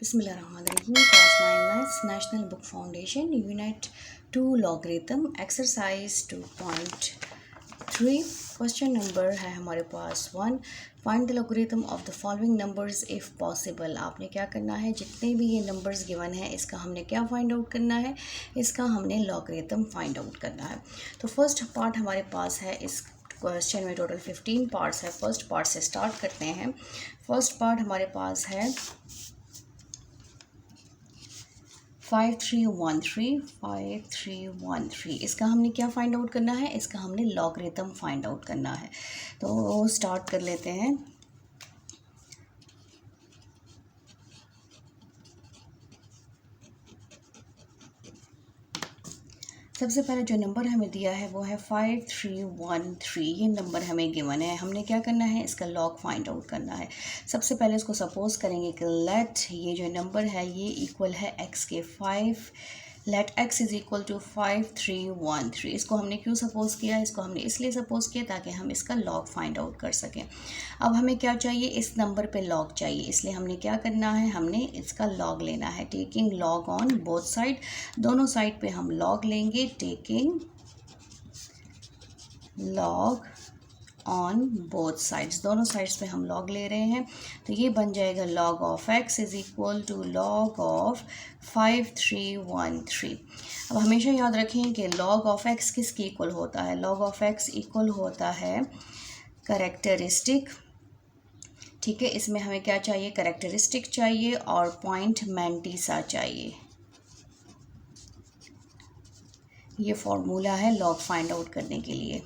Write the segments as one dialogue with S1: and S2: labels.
S1: Bismillahirrahmanirrahim. Class 9 Maths National Book Foundation Unit 2 Logarithm Exercise 2.3 question number है हमारे पास 1. Find the logarithm of the following numbers if possible. आपने क्या करना है, जितने भी ये नंबर्स गिवन है इसका हमने क्या फाइंड आउट करना है, इसका हमने लोगरिथम फाइंड आउट करना है. तो फर्स्ट पार्ट हमारे पास है, इस क्वेश्चन में टोटल 15 पार्ट्स है. फर्स्ट पार्ट से स्टार्ट करते हैं. फर्स्ट पार्ट हमारे पास है 5313. इसका हमने क्या फाइंड आउट करना है, इसका हमने लॉगरिथम फाइंड आउट करना है. तो स्टार्ट कर लेते हैं. सबसे पहले जो नंबर हमें दिया है वो है 5313. ये नंबर हमें गिवन है. हमने क्या करना है, इसका लॉग फाइंड आउट करना है. सबसे पहले इसको सपोज करेंगे कि लेट ये जो नंबर है ये इक्वल है x के 5. Let x is equal to 5313. इसको हमने क्यों सपोज किया, इसको हमने इसलिए सपोज किया ताकि हम इसका लॉग फाइंड आउट कर सकें. अब हमें क्या चाहिए, इस नंबर पे लॉग चाहिए, इसलिए हमने क्या करना है, हमने इसका लॉग लेना है. Taking log on both side, दोनों साइड पे हम लॉग लेंगे. Taking log on both sides, दोनों साइड्स पे हम लॉग ले रहे हैं. तो ये बन जाएगा log of x is equal to log of 5313. अब हमेशा याद रखें कि लॉग ऑफ x किसके इक्वल होता है, लॉग ऑफ x इक्वल होता है करेक्टरिस्टिक. ठीक है, इसमें हमें क्या चाहिए, करेक्टरिस्टिक चाहिए और पॉइंट मैंटीसा चाहिए. ये फॉर्मूला है लॉग फाइंड आउट करने के लिए,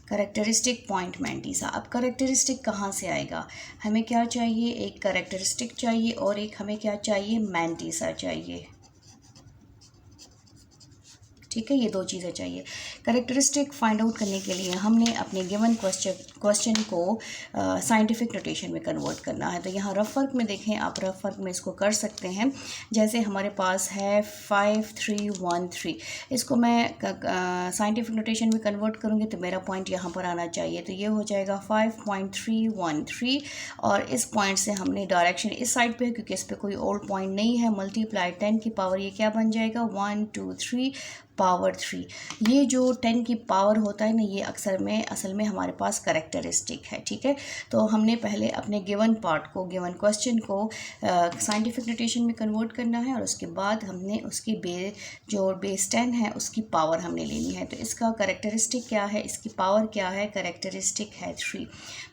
S1: करेक्टरिस्टिक पॉइंट मैंटीसा. अब करेक्टरिस्टिक कहाँ से आएगा, हमें क्या चाहिए, एक करेक्टरिस्टिक चाहिए और एक हमें क्या चाहिए, मैंटीसा चाहिए. ठीक है, ये दो चीज़ें चाहिए. करेक्टरिस्टिक फाइंड आउट करने के लिए हमने अपने गिवन क्वेश्चन को साइंटिफिक नोटेशन में कन्वर्ट करना है. तो यहाँ रफ वर्क में देखें, आप रफ वर्क में इसको कर सकते हैं. जैसे हमारे पास है 5313, इसको मैं साइंटिफिक नोटेशन में कन्वर्ट करूँगी तो मेरा पॉइंट यहाँ पर आना चाहिए. तो ये हो जाएगा 5.313 और इस पॉइंट से हमने डायरेक्शन इस साइड पे है क्योंकि इस पर कोई और पॉइंट नहीं है. मल्टीप्लाई 10 की पावर, ये क्या बन जाएगा, 1 2 3 पावर 3. ये जो 10 की पावर होता है ना, ये असल में हमारे पास करेक्टरिस्टिक है. ठीक है, तो हमने पहले अपने गिवन पार्ट को, गिवन क्वेश्चन को साइंटिफिक नोटेशन में कन्वर्ट करना है और उसके बाद हमने उसकी जो बेस 10 है उसकी पावर हमने लेनी है. तो इसका करेक्टरिस्टिक क्या है, इसकी पावर क्या है, करेक्टरिस्टिक है 3.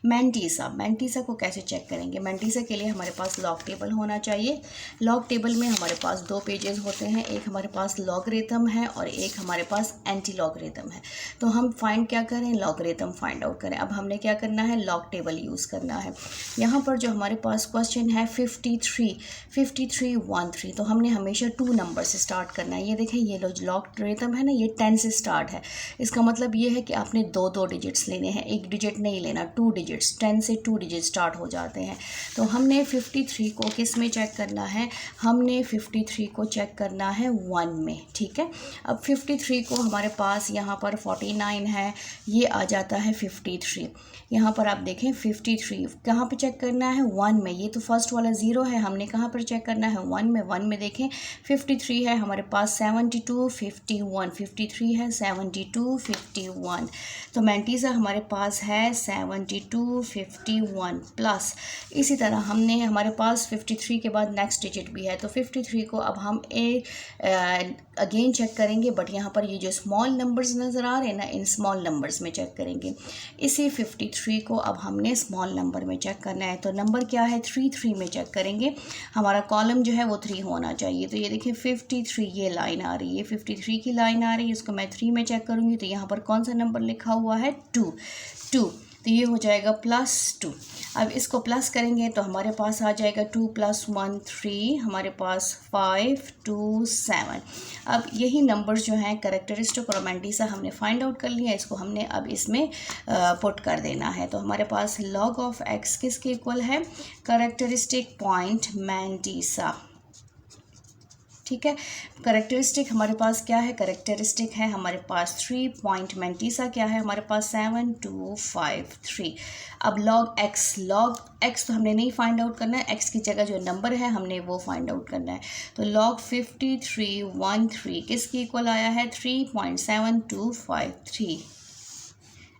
S1: मैंटीसा को कैसे चेक करेंगे, मैंटीसा के लिए हमारे पास लॉग टेबल होना चाहिए. लॉग टेबल में हमारे पास दो पेजेस होते हैं, एक हमारे पास लॉगरिथम है और एक हमारे पास एंटी लॉगरिथम है. तो हम फाइंड क्या करें, लॉगरिथम फाइंड आउट करें. अब हमने क्या करना है, लॉग टेबल यूज़ करना है. यहाँ पर जो हमारे पास क्वेश्चन है 5313, तो हमने हमेशा 2 नंबर से स्टार्ट करना है. ये देखें, ये लॉगरिथम है ना, ये 10 से स्टार्ट है. इसका मतलब ये है कि आपने दो डिजिट्स लेने हैं, एक डिजिट नहीं लेना, 2 डिजिट्स. 10 से 2 डिजिट स्टार्ट हो जाते हैं. तो हमने 53 को किस में चेक करना है, हमने 53 को चेक करना है 1 में. ठीक है, अब 53 को हमारे पास यहाँ पर 49 है, ये आ जाता है 53. यहाँ पर आप देखें 53 कहाँ पे चेक करना है, 1 में. ये तो फर्स्ट वाला 0 है, हमने कहाँ पर चेक करना है, 1 में. 1 में देखें 53 है हमारे पास, 72 51, 53 है 72 51. तो मैंटीसा हमारे पास है 72 51 प्लस. इसी तरह हमने, हमारे पास 53 के बाद नेक्स्ट डिजिट भी है, तो 53 को अब हम अगेन चेक करेंगे. बट यहाँ पर ये जो स्मॉल नंबर्स नज़र आ रहे हैं ना, इन स्मॉल नंबर्स में चेक करेंगे. इसी 53 को अब हमने स्मॉल नंबर में चेक करना है. तो नंबर क्या है, 3 में चेक करेंगे. हमारा कॉलम जो है वो 3 होना चाहिए. तो ये देखिए 53, ये लाइन आ रही है, 53 की लाइन आ रही है, इसको मैं 3 में चेक करूँगी. तो यहाँ पर कौन सा नंबर लिखा हुआ है, 2. तो ये हो जाएगा +2. अब इसको प्लस करेंगे तो हमारे पास आ जाएगा 2 + 1 3, हमारे पास 5 2 7. अब यही नंबर्स जो हैं करेक्टरिस्टिक और मैंटीसा हमने फाइंड आउट कर लिया. इसको हमने अब इसमें पुट कर देना है. तो हमारे पास लॉग ऑफ x किसके इक्वल है, करेक्टरिस्टिक पॉइंट मैंटीसा. ठीक है। करेक्टरिस्टिक हमारे पास क्या है, करेक्टरिस्टिक है हमारे पास 3 पॉइंट मैंटीसा क्या है हमारे पास 7253। अब लॉग एक्स तो हमने नहीं फाइंड आउट करना है, एक्स की जगह जो नंबर है हमने वो फाइंड आउट करना है। तो लॉग 5313 किसकी इक्वल आया है 3.7253।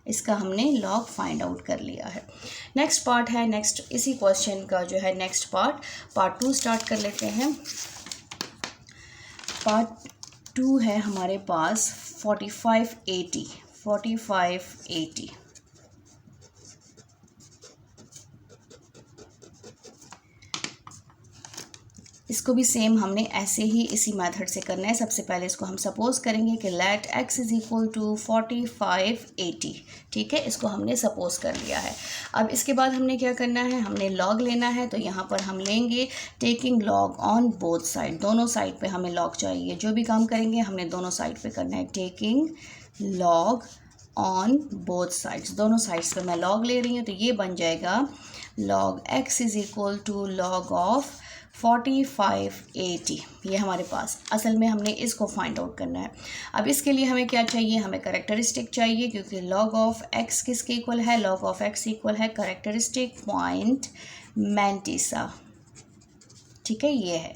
S1: इसका हमने लॉग फाइंड आउट कर लिया है। नेक्स्ट पार्ट है, नेक्स्ट इसी क्वेश्चन का जो है नेक्स्ट पार्ट 2 स्टार्ट कर लेते हैं। पार्ट 2 है हमारे पास 4580। इसको भी सेम हमने ऐसे ही इसी मेथड से करना है। सबसे पहले इसको हम सपोज करेंगे कि let x is equal to 4580, ठीक है, इसको हमने सपोज कर लिया है। अब इसके बाद हमने क्या करना है, हमने लॉग लेना है। तो यहाँ पर हम लेंगे taking log on both side, दोनों साइड पे हमें लॉग चाहिए। जो भी काम करेंगे हमने दोनों साइड पे करना है। Taking log on both sides, दोनों साइड्स पे मैं लॉग ले रही हूँ। तो ये बन जाएगा log x is equal to log of 4580। ये हमारे पास असल में हमने इसको फाइंड आउट करना है। अब इसके लिए हमें क्या चाहिए, हमें करेक्टरिस्टिक चाहिए, क्योंकि लॉग ऑफ x किसके इक्वल है, लॉग ऑफ x इक्वल है करेक्टरिस्टिक पॉइंट मैंटीसा, ठीक है, ये है।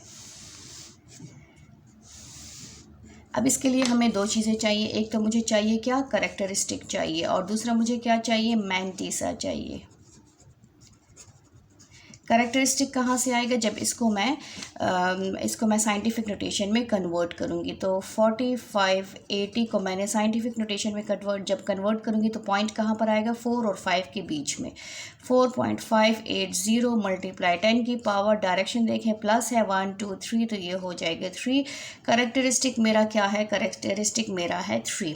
S1: अब इसके लिए हमें दो चीज़ें चाहिए, एक तो मुझे चाहिए क्या, करेक्टरिस्टिक चाहिए, और दूसरा मुझे क्या चाहिए, मैंटीसा चाहिए। करेक्टरिस्टिक कहाँ से आएगा, जब इसको मैं साइंटिफिक नोटेशन में कन्वर्ट करूँगी। तो 4580 को मैंने साइंटिफिक नोटेशन में जब कन्वर्ट करूँगी तो पॉइंट कहाँ पर आएगा, 4 और 5 के बीच में। 4.580 मल्टीप्लाई 10 की पावर, डायरेक्शन देखें प्लस है 1 2 3, तो ये हो जाएगा 3। करेक्टरिस्टिक मेरा क्या है, करेक्टरिस्टिक मेरा है 3।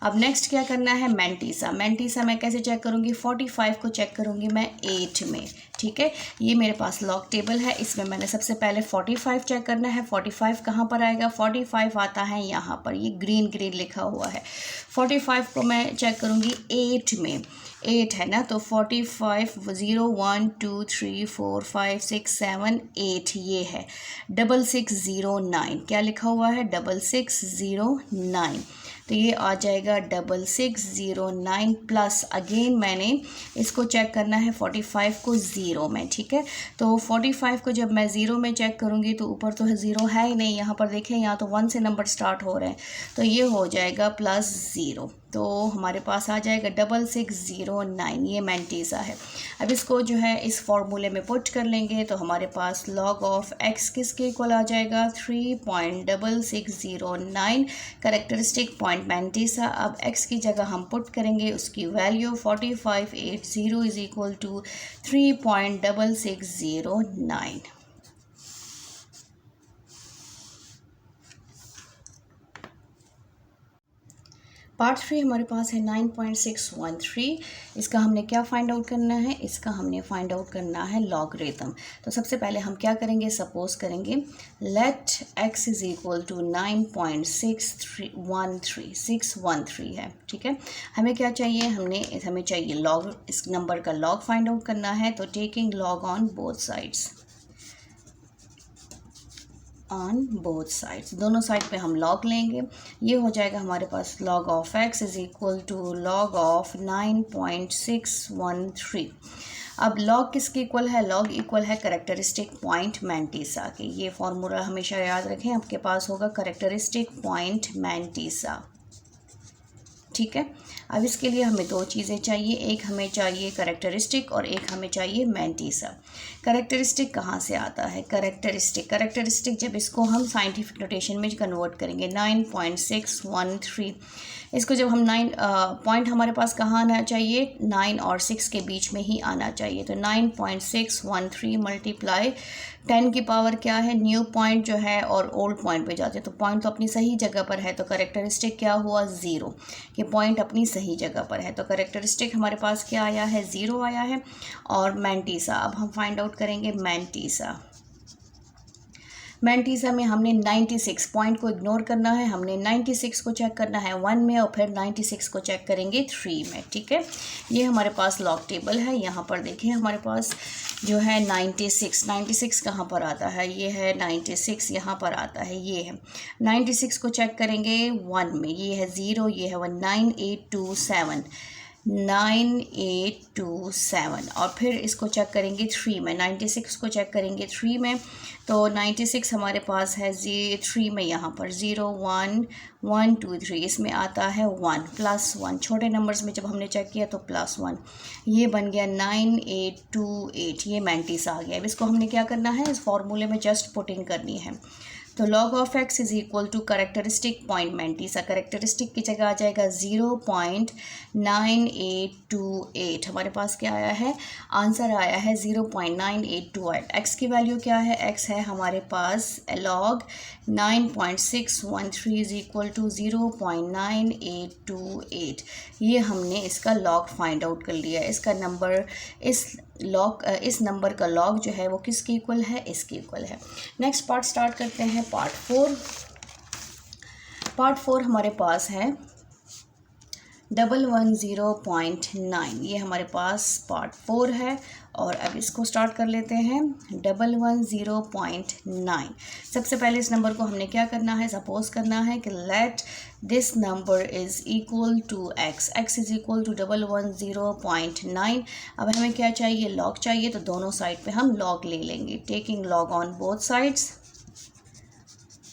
S1: अब नेक्स्ट क्या करना है, मैंटीसा। मैंटीसा मैं कैसे चेक करूँगी, 45 को चेक करूँगी मैं 8 में, ठीक है। ये मेरे पास लॉग टेबल है, इसमें मैंने सबसे पहले 45 चेक करना है। 45 कहाँ पर आएगा, 45 आता है यहाँ पर, ये ग्रीन लिखा हुआ है। 45 को मैं चेक करूँगी 8 में, 8 है ना, तो 45 0 1 2 3 4 5 6 7 8 ये है। 6609 क्या लिखा हुआ है, 6609, तो ये आ जाएगा 6609 प्लस अगेन मैंने इसको चेक करना है 45 को 0 में, ठीक है। तो 45 को जब मैं 0 में चेक करूँगी तो ऊपर तो 0 है ही नहीं, यहाँ पर देखें यहाँ तो 1 से नंबर स्टार्ट हो रहे हैं, तो ये हो जाएगा +0, तो हमारे पास आ जाएगा 6609, ये मैंटीसा है। अब इसको जो है इस फॉर्मूले में पुट कर लेंगे तो हमारे पास log ऑफ x किसके इक्वल आ जाएगा, 3.6609 करेक्टरिस्टिक पॉइंट मैंटीसा। अब x की जगह हम पुट करेंगे उसकी value 4580 is equal to 3.6609। Part 3 हमारे पास है 9.613। इसका हमने क्या फाइंड आउट करना है, इसका हमने फाइंड आउट करना है लॉगरिथम। तो सबसे पहले हम क्या करेंगे, सपोज करेंगे let x is equal to 9.613 है, ठीक है। हमें क्या चाहिए, हमें चाहिए लॉग, इस नंबर का लॉग फाइंड आउट करना है। तो taking log on both sides, दोनों साइड पे हम लॉग लेंगे। ये हो जाएगा हमारे पास log of x is equal to log of 9.613। अब log किसके इक्वल है, log इक्वल है करेक्टरिस्टिक पॉइंट मैंटीसा के। ये फॉर्मूला हमेशा याद रखें, आपके पास होगा करेक्टरिस्टिक पॉइंट मैंटीसा, ठीक है। अब इसके लिए हमें दो चीज़ें चाहिए, एक हमें चाहिए करेक्टरिस्टिक और एक हमें चाहिए मैंटीसा। करेक्टरिस्टिक कहाँ से आता है, करेक्टरिस्टिक जब इसको हम साइंटिफिक नोटेशन में कन्वर्ट करेंगे 9.613, इसको जब हम 9 पॉइंट हमारे पास कहाँ आना चाहिए, 9 और 6 के बीच में ही आना चाहिए। तो 9.613 मल्टीप्लाई 10 की पावर क्या है, न्यू पॉइंट जो है और ओल्ड पॉइंट पे जाते हैं, तो पॉइंट तो अपनी सही जगह पर है, तो करेक्टरिस्टिक क्या हुआ, 0, कि पॉइंट अपनी सही जगह पर है। तो करेक्टरिस्टिक हमारे पास क्या आया है, 0 आया है। और मैंटीसा, अब हम फाइंड आउट करेंगे मैंटीसा। मैंटीसा में हमने 96 पॉइंट को इग्नोर करना है, हमने 96 को चेक करना है 1 में और फिर 96 को चेक करेंगे 3 में। ठीक है, ये हमारे पास लॉग टेबल है। यहाँ पर देखिए हमारे पास जो है 96 कहाँ पर आता है, ये है 96 यहाँ पर आता है, ये है 96 को चेक करेंगे 1 में, ये है 0, ये है 1, 9827 और फिर इसको चेक करेंगे 3 में, 96 को चेक करेंगे 3 में। तो 96 हमारे पास है 3 में, यहाँ पर 0 1 1 2 3, इसमें आता है 1 +1, छोटे नंबर्स में जब हमने चेक किया तो +1, ये बन गया 9828, ये मैंटीसा आ गया। अब इसको हमने क्या करना है, इस फॉर्मूले में जस्ट पुटिंग करनी है। तो log of x is equal to characteristic point mantissa, characteristic की जगह आ जाएगा 0.9828। हमारे पास क्या आया है, आंसर आया है 0.9828। x की वैल्यू क्या है, x है हमारे पास log 9.613 इज इक्वल टू 0.9828। ये हमने इसका log फाइंड आउट कर लिया है। इसका नंबर इस नंबर का log जो है वो किसके इक्वल है, इसके इक्वल है। नेक्स्ट पार्ट स्टार्ट करते हैं, पार्ट 4। पार्ट 4 हमारे पास है 110.9, ये हमारे पास पार्ट 4 है। और अब इसको स्टार्ट कर लेते हैं 110.9। सबसे पहले इस नंबर को हमने क्या करना है, सपोज करना है कि let this number is equal to x, x is equal to 110.9। अब हमें क्या चाहिए, लॉग चाहिए, तो दोनों साइड पे हम लॉग ले लेंगे, taking log on both sides,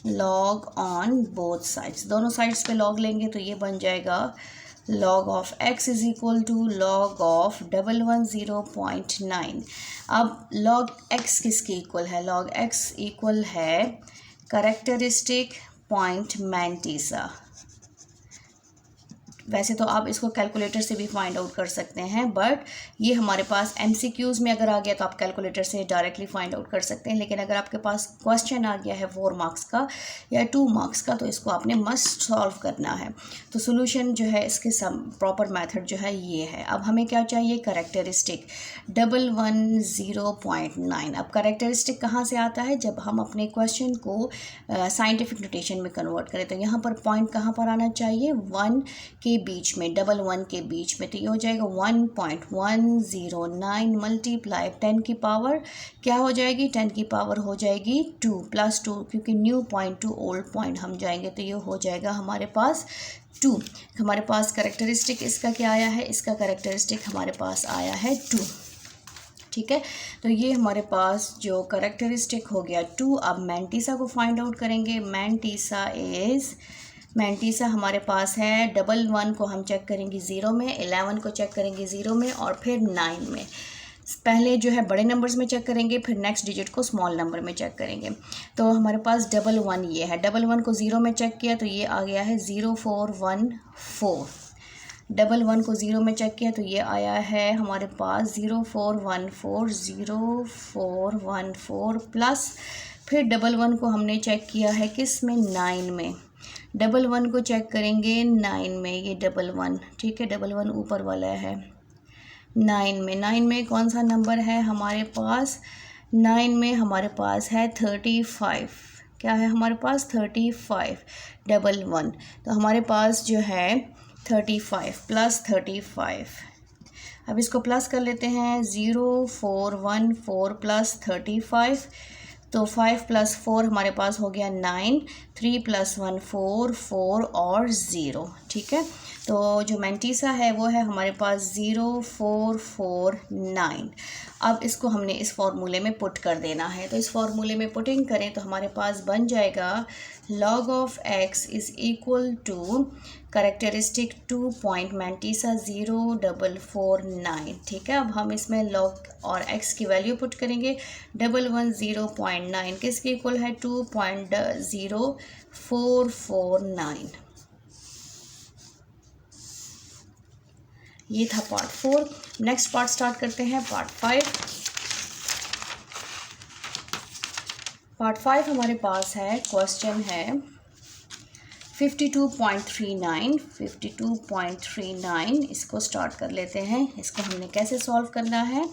S1: log on both sides, दोनों साइड्स पे लॉग लेंगे तो ये बन जाएगा log of x is equal to log of 110.9। अब log x किसके इक्वल है, log x इक्वल है करेक्टरिस्टिक पॉइंट मैंटीसा। वैसे तो आप इसको कैलकुलेटर से भी फाइंड आउट कर सकते हैं, बट ये हमारे पास MCQs में अगर आ गया तो आप कैलकुलेटर से डायरेक्टली फाइंड आउट कर सकते हैं। लेकिन अगर आपके पास क्वेश्चन आ गया है 4 मार्क्स का या 2 मार्क्स का तो इसको आपने मस्ट सॉल्व करना है। तो सोल्यूशन जो है इसके प्रॉपर मेथड जो है ये है। अब हमें क्या चाहिए, करेक्टरिस्टिक 110.9। अब करेक्टरिस्टिक कहाँ से आता है, जब हम अपने क्वेश्चन को साइंटिफिक नोटेशन में कन्वर्ट करें तो यहाँ पर पॉइंट कहाँ पर आना चाहिए, 1 के बीच में, 11 के बीच में। तो ये हो जाएगा 1.109 मल्टीप्लाई 10 की पावर क्या हो जाएगी, 10 की पावर हो जाएगी 2 +2, क्योंकि new point two old point हम जाएंगे तो ये हो जाएगा हमारे पास 2। हमारे पास करेक्टरिस्टिक इसका क्या आया है, इसका करेक्टरिस्टिक हमारे पास आया है 2। ठीक है, तो ये हमारे पास जो करेक्टरिस्टिक हो गया 2। अब मैंटीसा को फाइंड आउट करेंगे। मैंटीसा हमारे पास है 11 को हम चेक करेंगे 0 में, 11 को चेक करेंगे 0 में और फिर 9 में। पहले जो है बड़े नंबर्स में चेक करेंगे, फिर नेक्स्ट डिजिट को स्मॉल नंबर में चेक करेंगे। तो हमारे पास 11 ये है, 11 को 0 में चेक किया तो ये आ गया है 0414। 11 को 0 में चेक किया तो ये आया है हमारे पास 0414 प्लस फिर 11 को हमने चेक किया है किस में, 9 में। 11 को चेक करेंगे 9 में, ये 11, ठीक है, 11 ऊपर वाला है 9 में। 9 में कौन सा नंबर है हमारे पास, 9 में हमारे पास है 35। क्या है हमारे पास, 35 11। तो हमारे पास जो है 35 + 35। अब इसको प्लस कर लेते हैं, 0414 + 35। तो 5 + 4 हमारे पास हो गया 9, 3 + 1 4 और 0। ठीक है, तो जो मैंटीसा है वो है हमारे पास 0449। अब इसको हमने इस फॉर्मूले में पुट कर देना है। तो इस फॉर्मूले में पुटिंग करें तो हमारे पास बन जाएगा log of x is equal to characteristic 2 point mantissa 0449। ठीक है, अब हम इसमें log और x की वैल्यू पुट करेंगे। 110.9 किसके इक्वल है, 2.0449। ये था पार्ट 4। नेक्स्ट पार्ट स्टार्ट करते हैं, पार्ट 5। पार्ट 5 हमारे पास है, क्वेश्चन है 52.39। इसको स्टार्ट कर लेते हैं। इसको हमने कैसे सॉल्व करना है,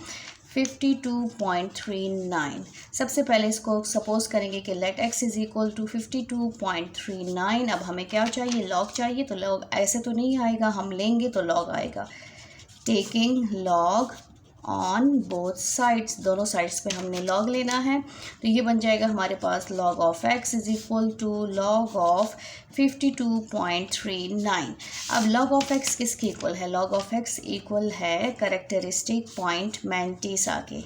S1: 52.39। सबसे पहले इसको सपोज करेंगे कि let x is equal to 52.39। अब हमें क्या चाहिए, लॉग चाहिए, तो लॉग ऐसे तो नहीं आएगा, हम लेंगे तो लॉग आएगा। Taking log on both sides, दोनों साइड्स पे हमने लॉग लेना है, तो ये बन जाएगा हमारे पास log of x is equal to log of 52.39। अब log ऑफ x किसके इक्वल है, log ऑफ x इक्वल है करेक्टरिस्टिक पॉइंट मैंटिसा के,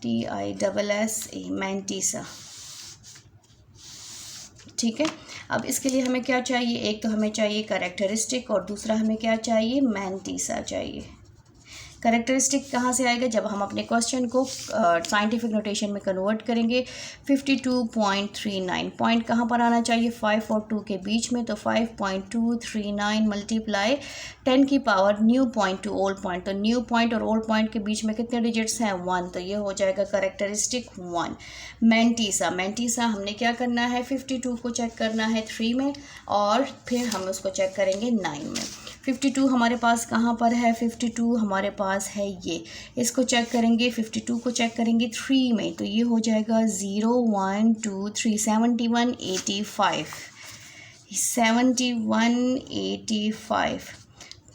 S1: TISSA मैंटिसा। ठीक है, अब इसके लिए हमें क्या चाहिए, एक तो हमें चाहिए करेक्टरिस्टिक और दूसरा हमें क्या चाहिए, मैंटिसा चाहिए। करेक्टरिस्टिक कहाँ से आएगा, जब हम अपने क्वेश्चन को साइंटिफिक नोटेशन में कन्वर्ट करेंगे। 52.39 पॉइंट कहाँ पर आना चाहिए, 5 और 2 के बीच में, तो 5.239 मल्टीप्लाई 10 की power new point two old point, तो न्यू पॉइंट और ओल्ड पॉइंट के बीच में कितने डिजिट्स हैं, 1, तो ये हो जाएगा करेक्टरिस्टिक 1। मैंटिसा, मैंटिसा हमने क्या करना है, 52 को चेक करना है 3 में और फिर हम उसको चेक करेंगे 9 में। 52 हमारे पास कहाँ पर है, 52 हमारे पास है ये, इसको चेक करेंगे, 52 को चेक करेंगे 3 में, तो ये हो जाएगा 0 1 2 3 71 85 7185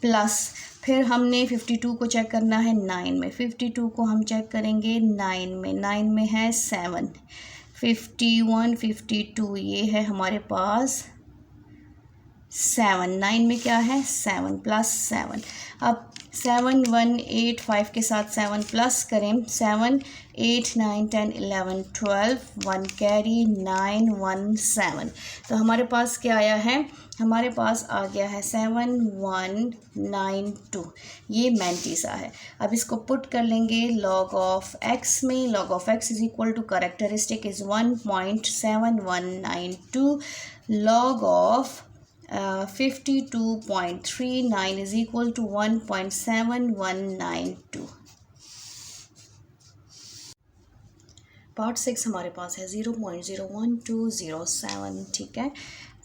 S1: प्लस फिर हमने 52 को चेक करना है 9 में, 52 को हम चेक करेंगे 9 में, 9 में है 7 51 52, ये है हमारे पास 7, 9 में क्या है 7 प्लस 7। अब 7 1 8 5 के साथ 7 प्लस करें, 7 8 9 10 11 12 1 कैरी 9 1 7, तो हमारे पास क्या आया है, हमारे पास आ गया है 7192, ये मैंटिसा है। अब इसको पुट कर लेंगे लॉग ऑफ x में, log of x is equal to characteristic is 1.7192 log of 52.39 is equal to 1.7192। Part 6 हमारे पास है 0.01207। ठीक है,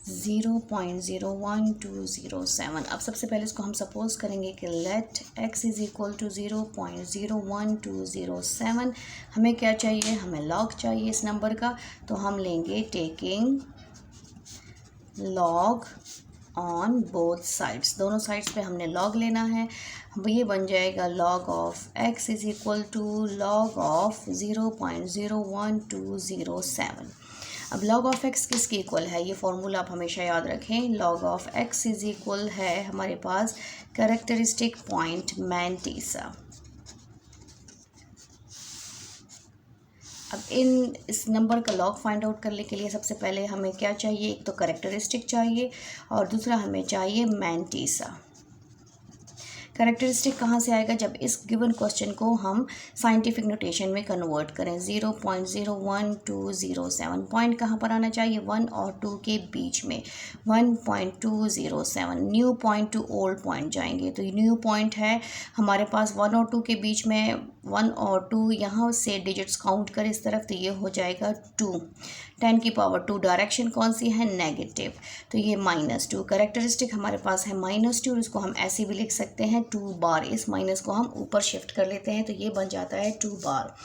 S1: 0.01207। अब सबसे पहले इसको हम सपोज करेंगे कि let x is equal to 0.01207। हमें क्या चाहिए, हमें लॉग चाहिए इस नंबर का, तो हम लेंगे taking log on both sides, दोनों साइड्स पे हमने लॉग लेना है। ये बन जाएगा log of x is equal to log of 0.01207। अब लॉग ऑफ x किसके इक्वल है, ये फॉर्मूला आप हमेशा याद रखें, log of x is equal है हमारे पास कैरेक्टरिस्टिक पॉइंट मैंटिसा। अब इस नंबर का लॉग फाइंड आउट करने के लिए सबसे पहले हमें क्या चाहिए, एक तो कैरेक्टरिस्टिक चाहिए और दूसरा हमें चाहिए मैंटिसा। कैरेक्टरिस्टिक कहाँ से आएगा, जब इस गिवन क्वेश्चन को हम साइंटिफिक नोटेशन में कन्वर्ट करें। 0.01207 पॉइंट कहाँ पर आना चाहिए, 1 और 2 के बीच में, 1.207 new point two old point जाएंगे, तो न्यू पॉइंट है हमारे पास 1 और 2 के बीच में, 1 और 2 यहाँ से डिजिट्स काउंट करें इस तरफ, तो ये हो जाएगा 2, 10 की पावर 2, डायरेक्शन कौन सी है, नेगेटिव, तो ये -2। कैरेक्टरिस्टिक हमारे पास है -2 और इसको हम ऐसे भी लिख सकते हैं 2 बार, इस माइनस को हम ऊपर शिफ्ट कर लेते हैं, तो ये बन जाता है 2 बार।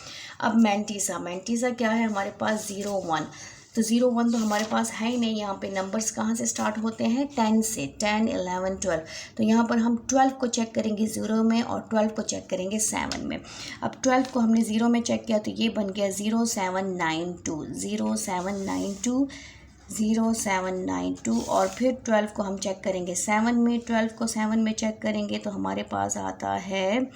S1: अब मैंटिसा, मैंटिसा क्या है हमारे पास 0 1, तो 0 1 तो हमारे पास है ही नहीं, यहाँ पे नंबर्स कहाँ से स्टार्ट होते हैं, 10 से, 10 11 12, तो यहाँ पर हम 12 को चेक करेंगे 0 में और 12 को चेक करेंगे 7 में। अब 12 को हमने 0 में चेक किया तो ये बन गया 0792, 0792, 0792 और फिर 12 को हम चेक करेंगे 7 में, 12 को 7 में चेक करेंगे तो हमारे पास आता है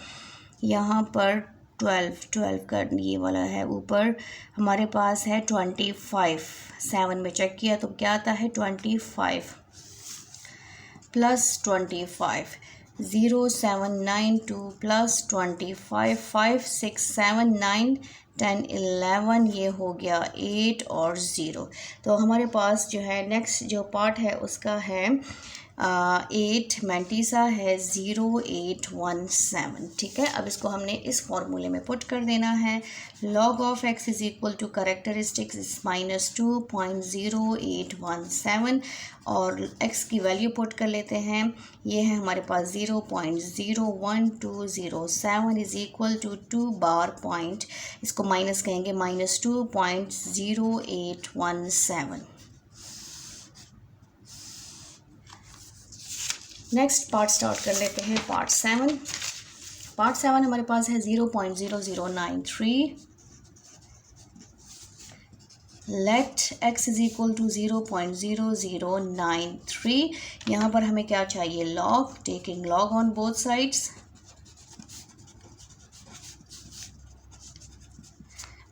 S1: यहाँ पर 12 का ये वाला है ऊपर हमारे पास है 25, 7 में चेक किया तो क्या आता है 25 प्लस 25, 0792 प्लस 25, 5 6 7 9 10 11, ये हो गया 8 और 0। तो हमारे पास जो है नेक्स्ट जो पार्ट है उसका है 8 मैंटीसा है 0817। ठीक है, अब इसको हमने इस फॉर्मूले में पुट कर देना है। log of x is equal to characteristics is -2.0817 और x की वैल्यू पुट कर लेते हैं। ये है हमारे पास 0.01207 इज इक्वल टू 2 बार पॉइंट, इसको माइनस कहेंगे -2.0817। नेक्स्ट पार्ट स्टार्ट कर लेते हैं, पार्ट 7। पार्ट 7 हमारे पास है 0.0093। Let x is equal to 0.0093। यहाँ पर हमें क्या चाहिए, log, taking log on both sides,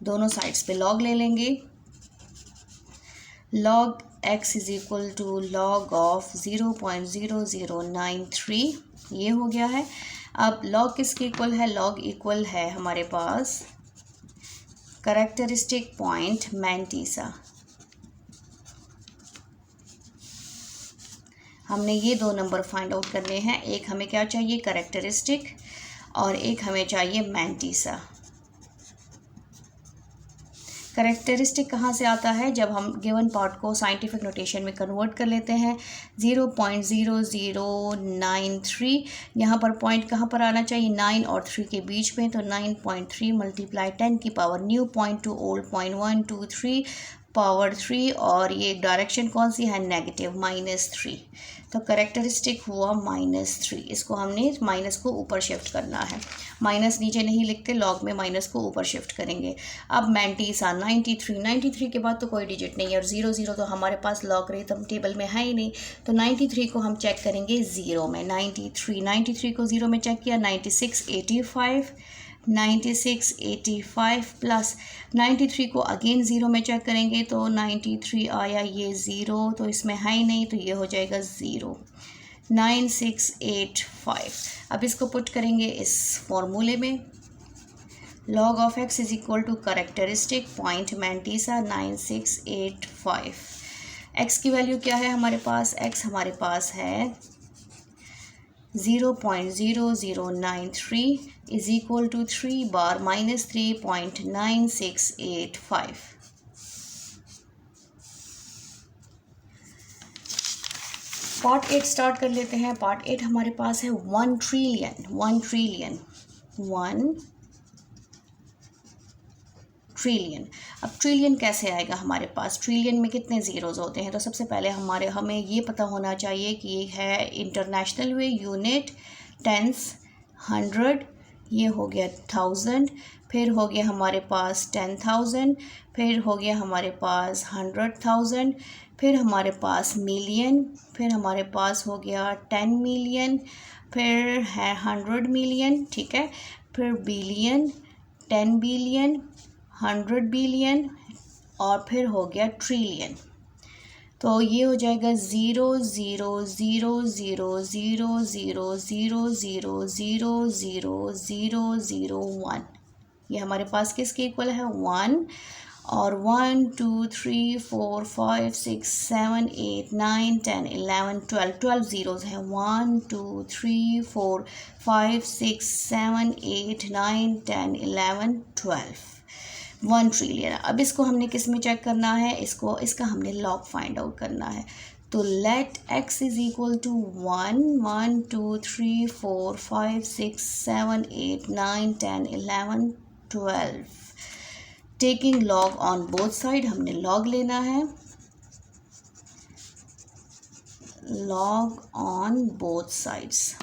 S1: दोनों साइड्स पे लॉग ले लेंगे। log x is equal to log of 0.0093, ये हो गया है। अब log किसके इक्वल है, log इक्वल है हमारे पास करेक्टरिस्टिक पॉइंट मैंटीसा। हमने ये दो नंबर फाइंड आउट करने हैं, एक हमें क्या चाहिए, करेक्टरिस्टिक, और एक हमें चाहिए मैंटीसा। करेक्टरिस्टिक कहाँ से आता है, जब हम गिवन पार्ट को साइंटिफिक नोटेशन में कन्वर्ट कर लेते हैं। 0.0093, यहाँ पर पॉइंट कहाँ पर आना चाहिए, 9 और 3 के बीच में, तो 9.3 मल्टीप्लाई 10 की power new point two old point 123 power 3, और ये डायरेक्शन कौन सी है, नेगेटिव -3, तो करेक्टरिस्टिक हुआ -3। इसको हमने माइनस को ऊपर शिफ्ट करना है, माइनस नीचे नहीं लिखते, लॉग में माइनस को ऊपर शिफ्ट करेंगे। अब मैंटीसा 93 के बाद तो कोई डिजिट नहीं है, और 00 तो हमारे पास लॉगरिथम टेबल में है ही नहीं, तो 93 को हम चेक करेंगे 0 में। 93 को 0 में चेक किया, 9685 प्लस 93 को अगेन 0 में चेक करेंगे, तो 93 आया, ये 0 तो इसमें है ही नहीं, तो ये हो जाएगा 0, 9685। अब इसको पुट करेंगे इस फॉर्मूले में। log of x is equal to characteristic point mantissa 9685। x की वैल्यू क्या है हमारे पास, x हमारे पास है 0.0093 इज इक्वल टू 3 बार -3.9685। पार्ट 8 स्टार्ट कर लेते हैं। पार्ट 8 हमारे पास है 1 ट्रिलियन। अब ट्रिलियन कैसे आएगा हमारे पास, ट्रिलियन में कितने ज़ीरोज़ होते हैं, तो सबसे पहले हमें ये पता होना चाहिए कि ये है इंटरनेशनल वे यूनिट, टेंस, 100, ये हो गया 1000, फिर हो गया हमारे पास 10,000, फिर हो गया हमारे पास 100,000, फिर हमारे पास मिलियन, फिर हमारे पास हो गया 10 मिलियन, फिर है 100 मिलियन, ठीक है, फिर बिलियन, 10 बिलियन, 100 बिलियन, और फिर हो गया ट्रिलियन। तो ये हो जाएगा 0.0000000000001। ये हमारे पास किसके इक्वल है, 1, और 1 2 3 4 5 6 7 8 9 10 11 12 ज़ीरोज़ हैं, 1 2 3 4 5 6 7 8 9 10 11 12, 1 ट्रिलियन। अब इसको हमने किस में चेक करना है, इसका हमने लॉग फाइंड आउट करना है। तो let x is equal to 1 1 2 3 4 5 6 7 8 9 10 11 12, taking log on both side, हमने लॉग लेना है, log on both sides.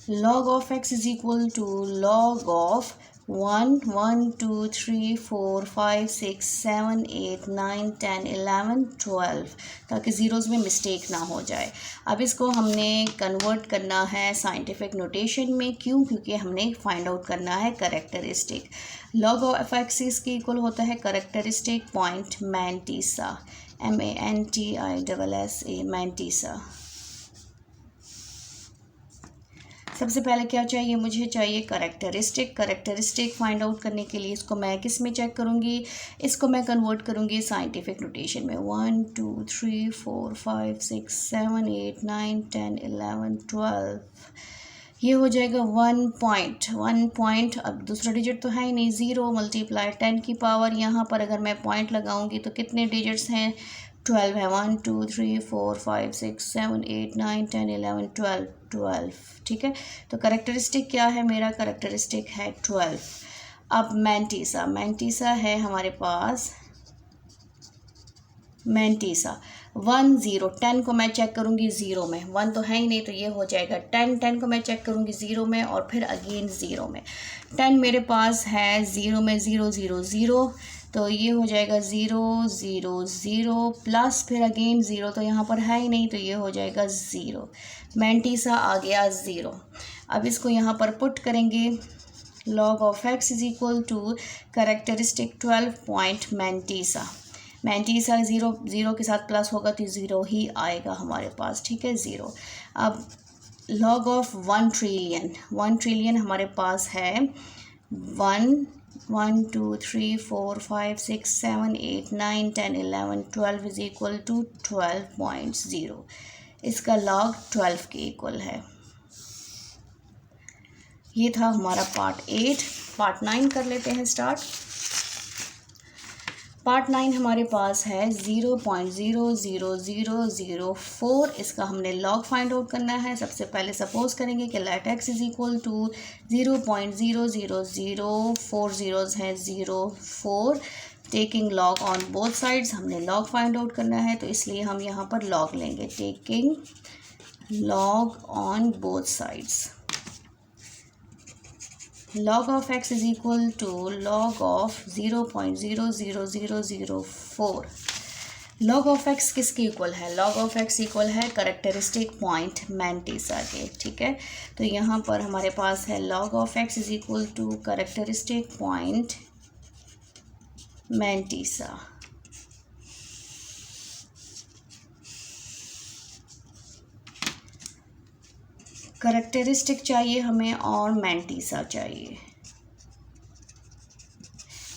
S1: log of x is equal to log of 1 1 2 3 4 5 6 7 8 9 10 11 12, ताकि ज़ीरोज़ में मिस्टेक ना हो जाए। अब इसको हमने कन्वर्ट करना है साइंटिफिक नोटेशन में, क्यों, क्योंकि हमने फाइंड आउट करना है करेक्टरिस्टिक। log ऑफ x इसके इक्वल होता है characteristic point mantissa, MANTISSA, mantissa. सबसे पहले क्या चाहिए, मुझे चाहिए करेक्टरिस्टिक। करेक्टरिस्टिक फाइंड आउट करने के लिए इसको मैं किस में चेक करूँगी, इसको मैं कन्वर्ट करूँगी साइंटिफिक नोटेशन में। 1 2 3 4 5 6 7 8 9 10 11 12, ये हो जाएगा 1 पॉइंट। अब दूसरा डिजिट तो है ही नहीं, 0 मल्टीप्लाई 10 की पावर, यहाँ पर अगर मैं पॉइंट लगाऊंगी तो कितने डिजिट्स हैं, 12 है। 1 2 3 4 5 6 7 8 9 10 11 12, ठीक है। तो करेक्टरिस्टिक क्या है, मेरा करेक्टरिस्टिक है 12। अब मैंटीसा है हमारे पास, मैंटीसा 1 0, 10 को मैं चेक करूँगी 0 में, 1 तो है ही नहीं तो ये हो जाएगा 10 को मैं चेक करूँगी 0 में और फिर अगेन 0 में। 10 मेरे पास है 0 में, 0 0 0, तो ये हो जाएगा 0 0 0 प्लस फिर अगेन 0, तो यहाँ पर है ही नहीं तो ये हो जाएगा 0। मैंटीसा आ गया 0। अब इसको यहाँ पर पुट करेंगे, log of x is equal to characteristic 12 point mantissa. 0 के साथ प्लस होगा तो 0 ही आएगा हमारे पास, ठीक है, 0। अब log ऑफ 1 ट्रिलियन हमारे पास है 1 1 2 3 4 5 6 7 8 9 10 11 12 इज इक्वल टू 12.0। इसका log 12 के इक्वल है। ये था हमारा पार्ट 8। पार्ट 9 कर लेते हैं स्टार्ट। पार्ट 9 हमारे पास है 0.00004। इसका हमने लॉग फाइंड आउट करना है। सबसे पहले सपोज करेंगे कि let x is equal to 0.00040 zeros हैं 04, taking log on both sides. हमने लॉग फाइंड आउट करना है तो इसलिए हम यहाँ पर लॉग लेंगे, taking log on both sides. log of x is equal to log of 0.00004। log of x किसके इक्वल है, log of x इक्वल है करेक्टरिस्टिक पॉइंट मैंटीसा के, ठीक है। तो यहाँ पर हमारे पास है log of x is equal to characteristic point mantissa. Characteristic चाहिए हमें और मैंटीसा चाहिए।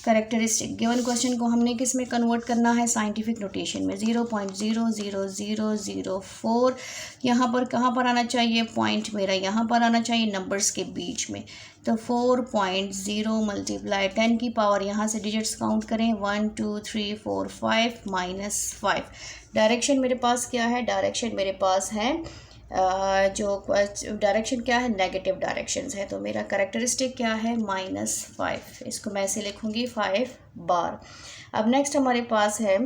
S1: करेक्टरिस्टिक गिवन क्वेश्चन को हमने किस में कन्वर्ट करना है, साइंटिफिक नोटेशन में। 0.00004 यहाँ पर कहाँ पर आना चाहिए, पॉइंट मेरा यहाँ पर आना चाहिए नंबर्स के बीच में। तो 4.0 मल्टीप्लाई 10 की पावर, यहाँ से डिजिट्स काउंट करें 1 2 3 4 5 -5। डायरेक्शन मेरे पास क्या है, डायरेक्शन मेरे पास है जो डायरेक्शन क्या है, नेगेटिव डायरेक्शंस है। तो मेरा करेक्टरिस्टिक क्या है, -5। इसको मैं ऐसे लिखूँगी 5 बार। अब नेक्स्ट हमारे पास है,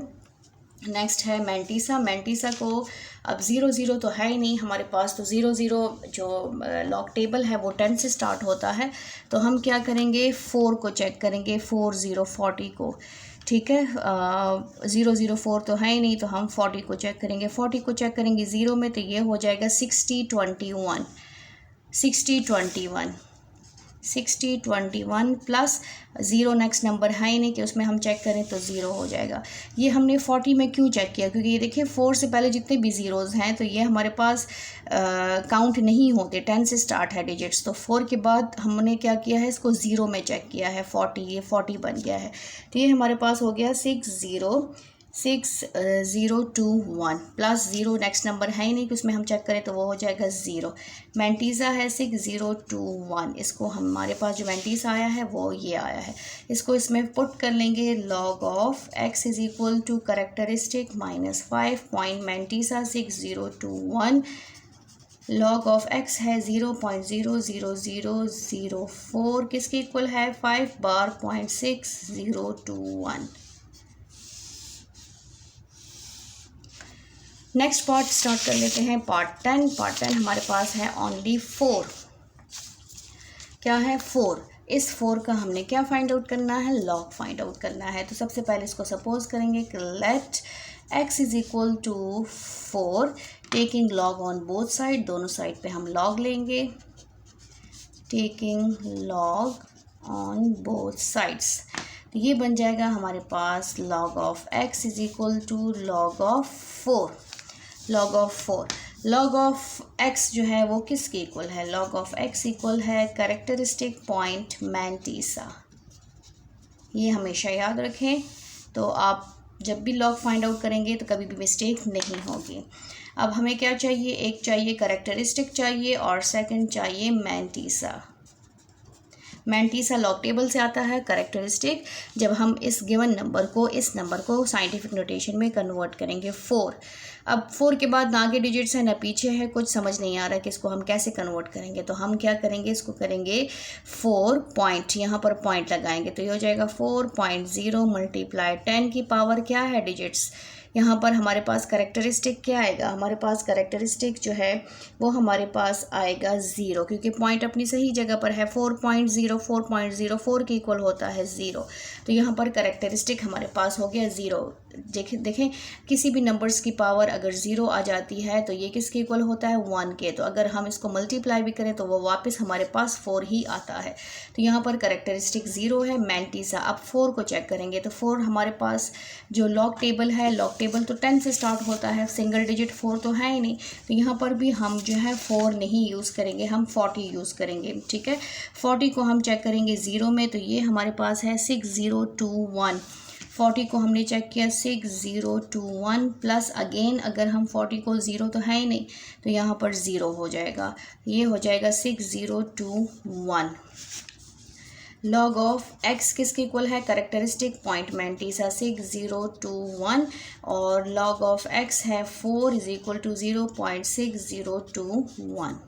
S1: नेक्स्ट है मैंटीसा। मैंटीसा को अब 0 0 तो है ही नहीं हमारे पास, तो 0 0 जो लॉग टेबल है वो 10 से स्टार्ट होता है। तो हम क्या करेंगे, 4 को चेक करेंगे, 4 0 40 को, ठीक है। 004 तो है ही नहीं तो हम 40 को चेक करेंगे। 40 को चेक करेंगे 0 में तो ये हो जाएगा 60 21 प्लस 0 नेक्स्ट नंबर है ही नहीं कि उसमें हम चेक करें तो 0 हो जाएगा। ये हमने 40 में क्यों चेक किया, क्योंकि ये देखिए 4 से पहले जितने भी ज़ीरोज़ हैं तो ये हमारे पास काउंट नहीं होते, 10 से स्टार्ट है डिजिट्स। तो 4 के बाद हमने क्या किया है, इसको 0 में चेक किया है 40, ये 40 बन गया है। तो ये हमारे पास हो गया 6021 प्लस 0 नेक्स्ट नंबर है ही नहीं कि उसमें हम चेक करें तो वो हो जाएगा 0। मैंटीसा है 6021, इसको हमारे पास जो मैंटीसा आया है वो ये आया है। इसको इसमें पुट कर लेंगे, log of x is equal to characteristic -5 point mantissa 6021। log of x है 0.00004, किसके इक्वल है 5 बार 0.6021। नेक्स्ट पार्ट स्टार्ट कर लेते हैं, पार्ट 10। पार्ट 10 हमारे पास है ओनली 4। क्या है, 4। इस 4 का हमने क्या फाइंड आउट करना है, लॉग फाइंड आउट करना है। तो सबसे पहले इसको सपोज करेंगे कि let x is equal to 4, taking log on both side, दोनों साइड पे हम लॉग लेंगे, taking log on both sides. तो ये बन जाएगा हमारे पास log of x is equal to log of 4। Log of x जो है वो किसके इक्वल है? लॉग ऑफ एक्स इक्वल है कैरेक्टरिस्टिक पॉइंट मैंटीसा। ये हमेशा याद रखें, तो आप जब भी लॉग फाइंड आउट करेंगे तो कभी भी मिस्टेक नहीं होगी। अब हमें क्या चाहिए? एक चाहिए कैरेक्टरिस्टिक चाहिए और सेकंड चाहिए मैंटीसा। मैंटीसा लॉग टेबल से आता है, कैरेक्टरिस्टिक जब हम इस गिवन नंबर को, इस नंबर को साइंटिफिक नोटेशन में कन्वर्ट करेंगे 4। अब 4 के बाद ना आगे डिजिट्स है ना पीछे है, कुछ समझ नहीं आ रहा है कि इसको हम कैसे कन्वर्ट करेंगे। तो हम क्या करेंगे, इसको करेंगे 4 पॉइंट, यहाँ पर पॉइंट लगाएंगे तो ये हो जाएगा 4.0 मल्टीप्लाई 10 की पावर क्या है डिजिट्स। यहाँ पर हमारे पास कैरेक्टरिस्टिक क्या आएगा? हमारे पास कैरेक्टरिस्टिक जो है वो हमारे पास आएगा 0, क्योंकि पॉइंट अपनी सही जगह पर है। 4.0 के इक्वल होता है 0, तो यहाँ पर कैरेक्टरिस्टिक हमारे पास हो गया 0। देखें किसी भी नंबर्स की पावर अगर 0 आ जाती है तो ये किसके इक्वल होता है? 1 के। तो अगर हम इसको मल्टीप्लाई भी करें तो वो वापस हमारे पास 4 ही आता है। तो यहाँ पर कैरेक्टरिस्टिक 0 है, मैंटीसा। अब 4 को चेक करेंगे तो 4 हमारे पास जो लॉग टेबल है, लॉग टेबल तो 10 से स्टार्ट होता है, सिंगल डिजिट 4 तो है ही नहीं। तो यहाँ पर भी हम जो है 4 नहीं यूज़ करेंगे, हम 40 यूज़ करेंगे। ठीक है, 40 को हम चेक करेंगे 0 में, तो ये हमारे पास है 6021। 40 को हमने चेक किया 6021 प्लस अगेन अगर हम 40 को 0 तो है ही नहीं, तो यहाँ पर 0 हो जाएगा, ये हो जाएगा 6021। लॉग ऑफ एक्स किसके इक्वल है? कैरेक्टरिस्टिक पॉइंट मैंटीसा 6021 और लॉग ऑफ एक्स है 4 is equal to 0.6021।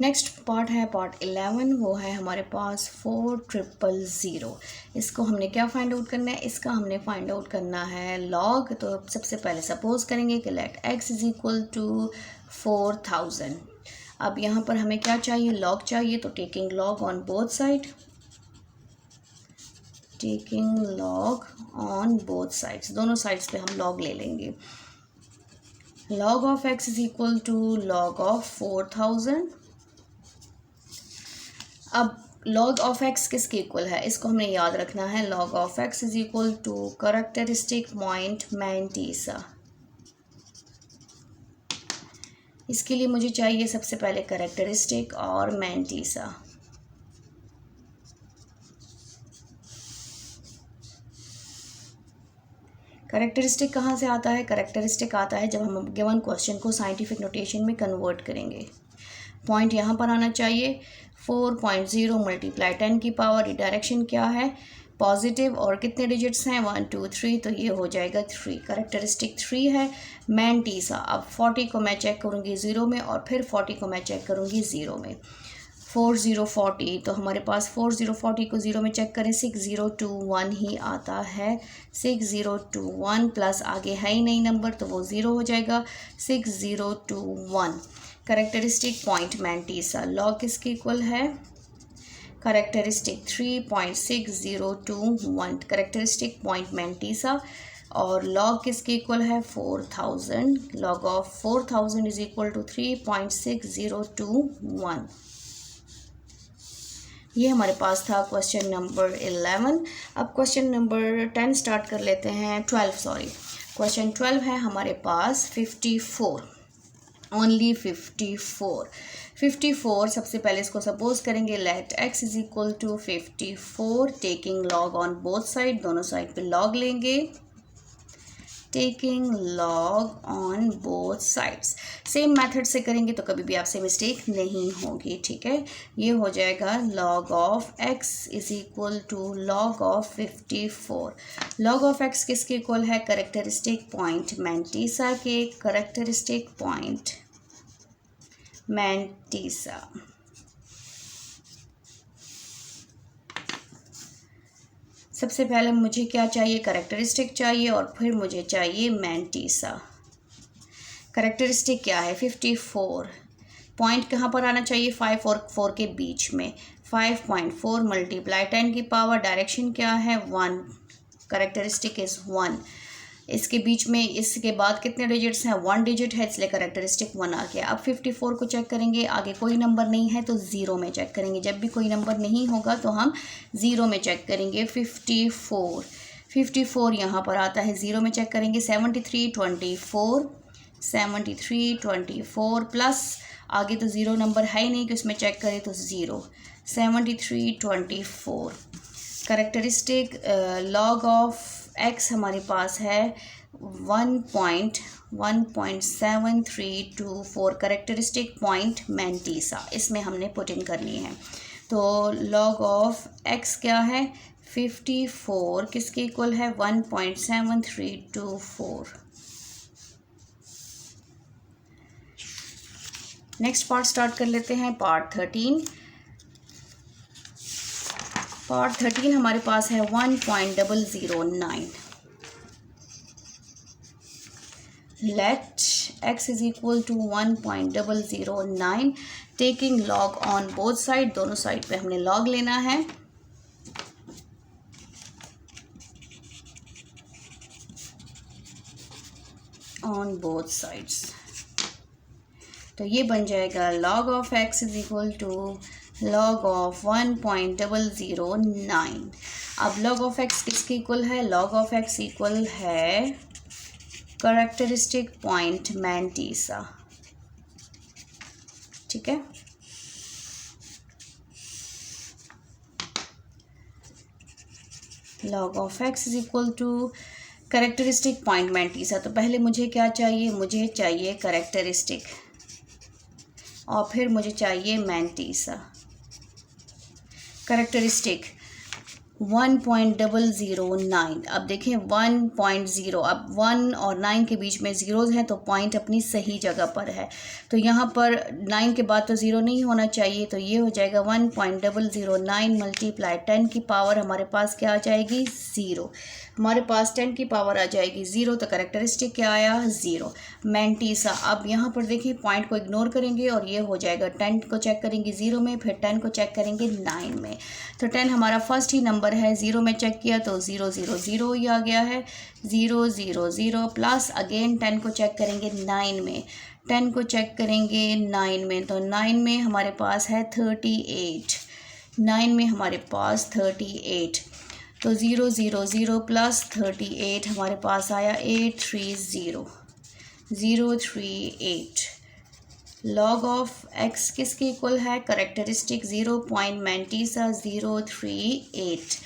S1: Next part है पार्ट 11, वो है हमारे पास 4000। इसको हमने क्या फाइंड आउट करना है? इसका हमने फाइंड आउट करना है लॉग। तो सबसे पहले सपोज करेंगे कि let x is equal to 4000। अब यहाँ पर हमें क्या चाहिए? लॉग चाहिए, तो taking log on both side, taking log on both sides, दोनों साइड्स पे हम लॉग ले लेंगे। Log of x is equal to log of 4000। अब log ऑफ x किसके इक्वल है? इसको हमने याद रखना है। log of x is equal to characteristic point mantissa. इसके लिए मुझे चाहिए सबसे पहले कैरेक्टरिस्टिक और मैंटीसा। कैरेक्टरिस्टिक कहाँ से आता है? कैरेक्टरिस्टिक आता है जब हम गिवन क्वेश्चन को साइंटिफिक नोटेशन में कन्वर्ट करेंगे। पॉइंट यहाँ पर आना चाहिए 4.0 मल्टीप्लाई 10 की पावर, ये डायरेक्शन क्या है? पॉजिटिव, और कितने डिजिट्स हैं? 1 2 3, तो ये हो जाएगा 3। कैरेक्टरिस्टिक 3 है। मैंटीसा, अब 40 को मैं चेक करूँगी 0 में और फिर 40 को मैं चेक करूँगी 0 में। 4040, तो हमारे पास 4040 को 0 में चेक करें 6021 ही आता है। 6021 प्लस आगे है ही नहीं नंबर, तो वो 0 हो जाएगा। 6021 कैरेक्टरिस्टिक पॉइंट मैंटीसा। लॉग किसके इक्वल है? कैरेक्टरिस्टिक 3.6021 कैरेक्टरिस्टिक पॉइंट मैंटीसा, और लॉग किसके इक्वल है? 4000। Log of 4000 is equal to 3.6021। ये हमारे पास था क्वेश्चन नंबर 11। अब क्वेश्चन नंबर 10 स्टार्ट कर लेते हैं। 12 सॉरी, क्वेश्चन 12 है हमारे पास 54, ओनली 54। सबसे पहले इसको सपोज करेंगे let x is equal to 54, taking log on both side, दोनों साइड पे लॉग लेंगे, taking log on both sides. Same method से करेंगे तो कभी भी आपसे मिस्टेक नहीं होगी। ठीक है, ये हो जाएगा log of x is equal to log of 54। Log of x किसके इक्वल है? कैरेक्टरिस्टिक पॉइंट मैंटीसा के, कैरेक्टरिस्टिक पॉइंट मैंटीसा। सबसे पहले मुझे क्या चाहिए? कैरेक्टरिस्टिक चाहिए और फिर मुझे चाहिए मैंटीसा। कैरेक्टरिस्टिक क्या है? 54। पॉइंट कहाँ पर आना चाहिए? 5 और 4 के बीच में। 5.4 मल्टीप्लाई 10 की पावर, डायरेक्शन क्या है? 1। Characteristic is 1। इसके बीच में, इसके बाद कितने डिजिट्स हैं? 1 डिजिट है, इसलिए कैरेक्टरिस्टिक 1 आ गया। अब 54 को चेक करेंगे, आगे कोई नंबर नहीं है तो 0 में चेक करेंगे। जब भी कोई नंबर नहीं होगा तो हम 0 में चेक करेंगे। 54 यहाँ पर आता है, ज़ीरो में चेक करेंगे 73 24 प्लस आगे तो ज़ीरो नंबर है ही नहीं कि उसमें चेक करें तो zero 73 24। Characteristic log of x हमारे पास है 1.7324। करेक्टरिस्टिक पॉइंट मैंटीसा इसमें हमने पुट इन करनी है। तो लॉग ऑफ एक्स क्या है 54 किसके इक्वल है 1.7324। नेक्स्ट पार्ट स्टार्ट कर लेते हैं, पार्ट 13। पार्ट 13 हमारे पास है 1.009। Let x is equal to 1.009 taking log on both side, दोनों साइड पे हमने लॉग लेना है। ऑन बोथ साइड्स तो ये बन जाएगा log of x is equal to log of 1.009। अब लॉग ऑफ x किसके इक्वल है, लॉग ऑफ x इक्वल है करेक्टरिस्टिक पॉइंट मैंटीसा, ठीक है। Log of x is equal to characteristic point mantissa. तो पहले मुझे क्या चाहिए, मुझे चाहिए करेक्टरिस्टिक और फिर मुझे चाहिए मैंटीसा। करेक्टरिस्टिक 1.009। अब देखें 1.0, अब 1 और 9 के बीच में ज़ीरोज़ हैं तो पॉइंट अपनी सही जगह पर है। तो यहाँ पर 9 के बाद तो ज़ीरो नहीं होना चाहिए, तो ये हो जाएगा 1.009 मल्टीप्लाई 10 की पावर हमारे पास क्या आ जाएगी, ज़ीरो। हमारे पास 10 की पावर आ जाएगी ज़ीरो, तो करेक्टरिस्टिक क्या आया, ज़ीरो। मैंटीसा, अब यहाँ पर देखिए पॉइंट को इग्नोर करेंगे और ये हो जाएगा 10 को चेक करेंगे ज़ीरो में, फिर 10 को चेक करेंगे 9 में। तो 10 हमारा फर्स्ट ही नंबर है, ज़ीरो में चेक किया तो 0 0 0 ही आ गया है, 0 0 0 प्लस अगेन 10 को चेक करेंगे 9 में, 10 को चेक करेंगे 9 में, तो 9 में हमारे पास है 38, 9 में हमारे पास 38, तो 0 0 0 प्लस 38 हमारे पास आया 830 038। लॉग ऑफ x किसके इक्वल है, characteristic 0 point mantissa 038।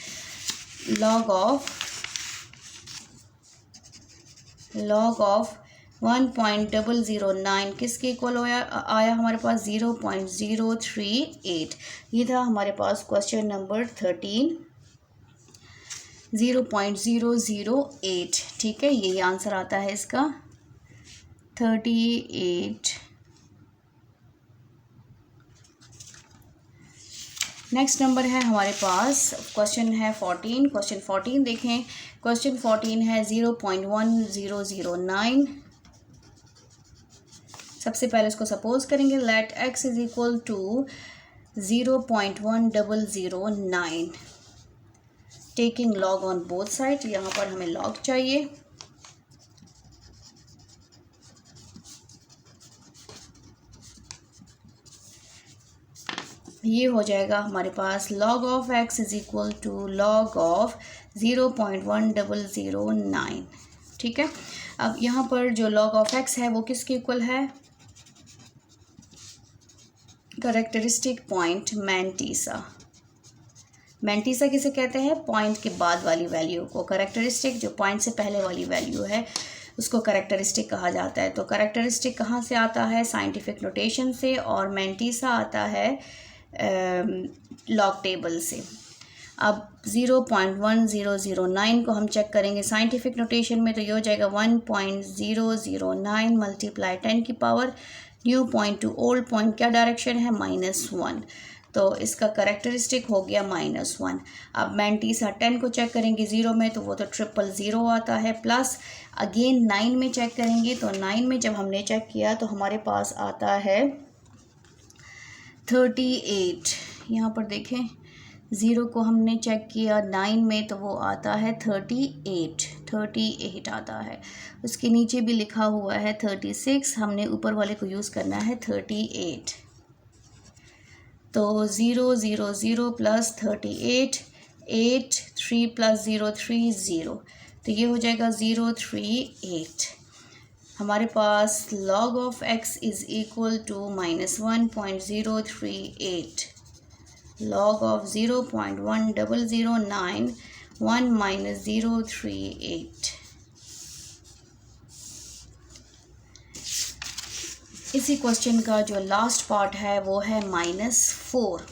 S1: Log of 1.009 किसके इक्वल आया हमारे पास 0.038। ये था हमारे पास क्वेश्चन नंबर 13, 0.008, ठीक है। यही आंसर आता है इसका 38। नेक्स्ट नंबर है हमारे पास, क्वेश्चन है 14। क्वेश्चन 14 देखें, क्वेश्चन 14 है 0.1009। सबसे पहले इसको सपोज करेंगे, let x is equal to 0.1009 taking log on both side. यहाँ पर हमें लॉग चाहिए, ये हो जाएगा हमारे पास log of x is equal to log of 0.1009, ठीक है। अब यहाँ पर जो लॉग ऑफ x है वो किसके इक्वल है, करेक्टरिस्टिक पॉइंट मैंटीसा। मैंटीसा किसे कहते हैं, पॉइंट के बाद वाली वैल्यू को। करेक्टरिस्टिक जो पॉइंट से पहले वाली वैल्यू है उसको करेक्टरिस्टिक कहा जाता है। तो करेक्टरिस्टिक कहाँ से आता है, साइंटिफिक नोटेशन से, और मैंटीसा आता है लॉग टेबल से। अब 0.1009 को हम चेक करेंगे साइंटिफिक नोटेशन में, तो ये हो जाएगा 1.009 मल्टीप्लाई 10 की power new point two old point, क्या डायरेक्शन है, -1, तो इसका करेक्टरिस्टिक हो गया -1। अब मैंटीसा 10 को चेक करेंगे ज़ीरो में, तो वो तो 000 आता है, प्लस अगेन 9 में चेक करेंगे, तो 9 में जब हमने चेक किया तो हमारे पास आता है 38। यहाँ पर देखें ज़ीरो को हमने चेक किया 9 में, तो वो आता है 38 आता है। उसके नीचे भी लिखा हुआ है 36, हमने ऊपर वाले को यूज़ करना है 38। तो 0 0 0 प्लस 38, 8 3 + 0 3 0, तो ये हो जाएगा 038। हमारे पास log of x is equal to -1.038, log of 0.1009 1 - 038। इसी क्वेश्चन का जो लास्ट पार्ट है वो है -4।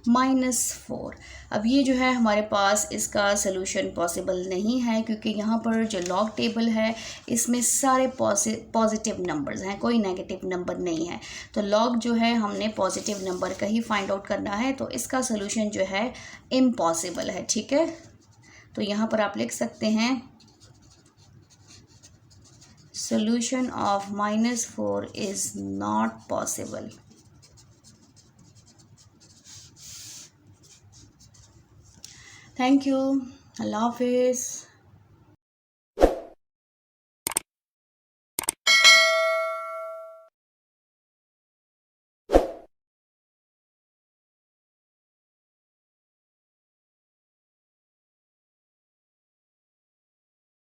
S1: -4, अब ये जो है हमारे पास इसका सलूशन पॉसिबल नहीं है, क्योंकि यहाँ पर जो लॉग टेबल है इसमें सारे पॉजिटिव नंबर्स हैं, कोई नेगेटिव नंबर नहीं है। तो लॉग जो है हमने पॉजिटिव नंबर का ही फाइंड आउट करना है, तो इसका सलूशन जो है इम्पॉसिबल है। ठीक है, तो यहाँ पर आप लिख सकते हैं solution of -4 is not possible। Thank you, अल्लाह हाफिज़।